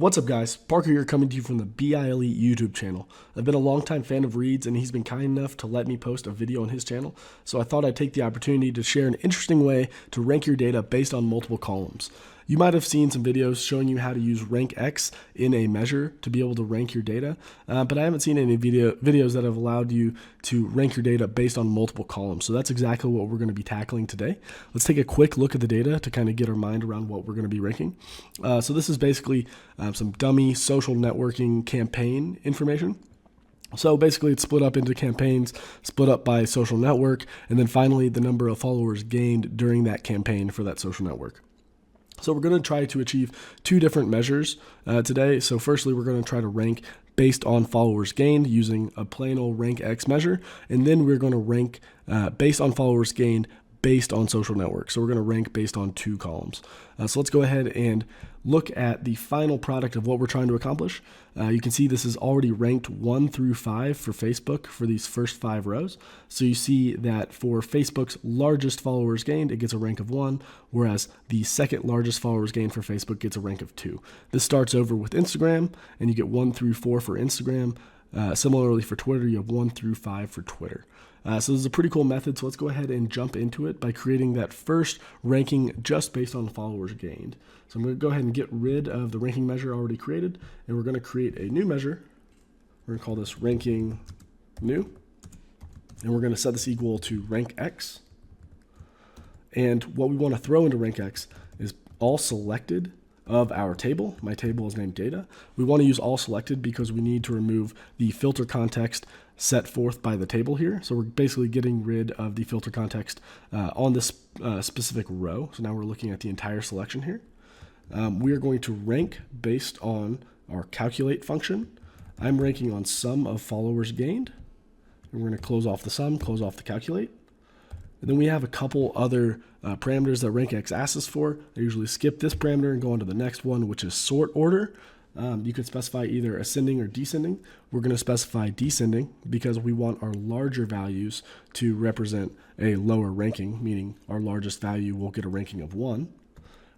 What's up, guys? Parker here, coming to you from the BI Elite YouTube channel. I've been a longtime fan of Reed's, and he's been kind enough to let me post a video on his channel, so I thought I'd take the opportunity to share an interesting way to rank your data based on multiple columns. You might have seen some videos showing you how to use rank X in a measure to be able to rank your data, but I haven't seen any videos that have allowed you to rank your data based on multiple columns. So that's exactly what we're going to be tackling today. Let's take a quick look at the data to kind of get our mind around what we're going to be ranking. So this is basically some dummy social networking campaign information. So basically it's split up into campaigns, split up by social network, and then finally the number of followers gained during that campaign for that social network. So we're going to try to achieve two different measures today. So firstly, we're going to try to rank based on followers gained using a plain old rank X measure. And then we're going to rank based on followers gained based on social networks. So we're going to rank based on two columns. So let's go ahead and look at the final product of what we're trying to accomplish. You can see this is already ranked 1 through 5 for Facebook for these first 5 rows. So you see that for Facebook's largest followers gained, it gets a rank of 1, whereas the second largest followers gained for Facebook gets a rank of 2. This starts over with Instagram, and you get 1 through 4 for Instagram. Similarly for Twitter, you have 1 through 5 for Twitter. So this is a pretty cool method, so let's go ahead and jump into it by creating that first ranking just based on followers gained. So I'm going to go ahead and get rid of the ranking measure already created, and we're going to create a new measure. We're going to call this ranking new, and we're going to set this equal to rank X. And what we want to throw into rank X is all selected of our table. My table is named data. We want to use all selected because we need to remove the filter context set forth by the table here. So we're basically getting rid of the filter context on this specific row. So now we're looking at the entire selection here. We are going to rank based on our calculate function. I'm ranking on sum of followers gained. And we're going to close off the sum, close off the calculate. And then we have a couple other parameters that RankX asks us for. They usually skip this parameter and go on to the next one, which is sort order. You could specify either ascending or descending. We're going to specify descending because we want our larger values to represent a lower ranking, meaning our largest value will get a ranking of 1.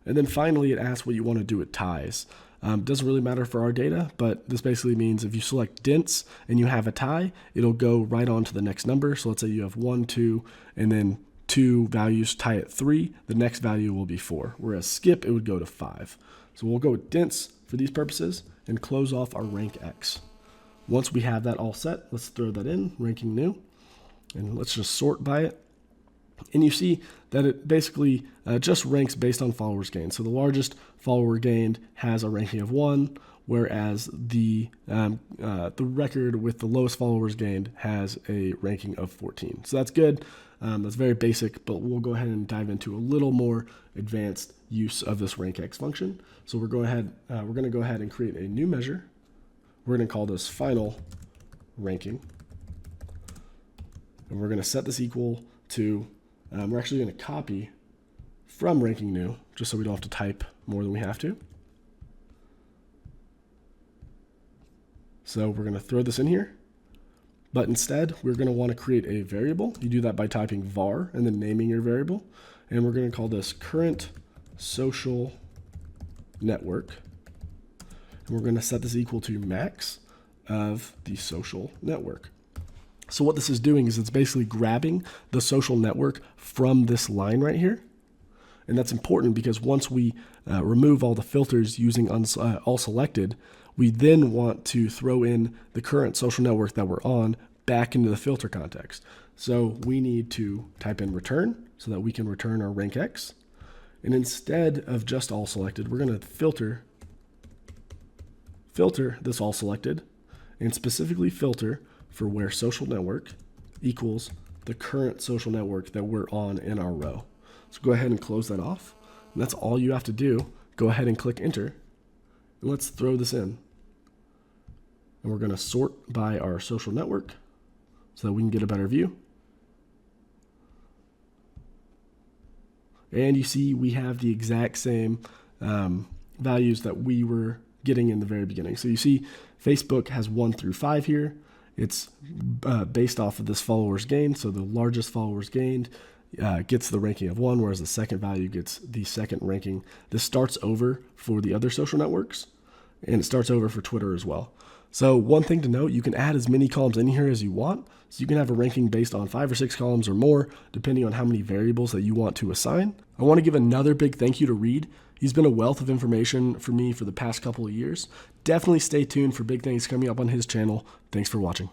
And then finally, it asks what you want to do with ties. Doesn't really matter for our data, but this basically means if you select dense and you have a tie, it'll go right on to the next number. So let's say you have 1, 2, and then 2 values tie at 3. The next value will be 4, whereas skip, it would go to 5. So we'll go with dense for these purposes and close off our rank X. Once we have that all set, let's throw that in, ranking new, and let's just sort by it. And you see that it basically just ranks based on followers gained. So the largest follower gained has a ranking of 1, whereas the record with the lowest followers gained has a ranking of 14. So that's good. That's very basic, but we'll go ahead and dive into a little more advanced use of this rank X function. So we're going to go ahead and create a new measure. We're going to call this final ranking, and we're going to set this equal to. We're actually going to copy from ranking new, just so we don't have to type more than we have to. So we're going to throw this in here, but instead we're going to want to create a variable. You do that by typing var and then naming your variable. And we're going to call this current social network. And we're going to set this equal to max of the social network. So what this is doing is it's basically grabbing the social network from this line right here. And that's important because once we remove all the filters using all selected, we then want to throw in the current social network that we're on back into the filter context. So we need to type in return so that we can return our rank X. And instead of just all selected, we're going to filter this all selected and specifically filter for where social network equals the current social network that we're on in our row. So go ahead and close that off. And that's all you have to do. Go ahead and click enter. And let's throw this in. And we're going to sort by our social network so that we can get a better view. And you see we have the exact same values that we were getting in the very beginning. So you see Facebook has 1 through 5 here. It's based off of this followers gained. So the largest followers gained gets the ranking of 1, whereas the second value gets the second ranking. This starts over for the other social networks. and it starts over for Twitter as well. So one thing to note, you can add as many columns in here as you want. So you can have a ranking based on 5 or 6 columns or more, depending on how many variables that you want to assign. I want to give another big thank you to Reed. He's been a wealth of information for me for the past couple of years. Definitely stay tuned for big things coming up on his channel. Thanks for watching.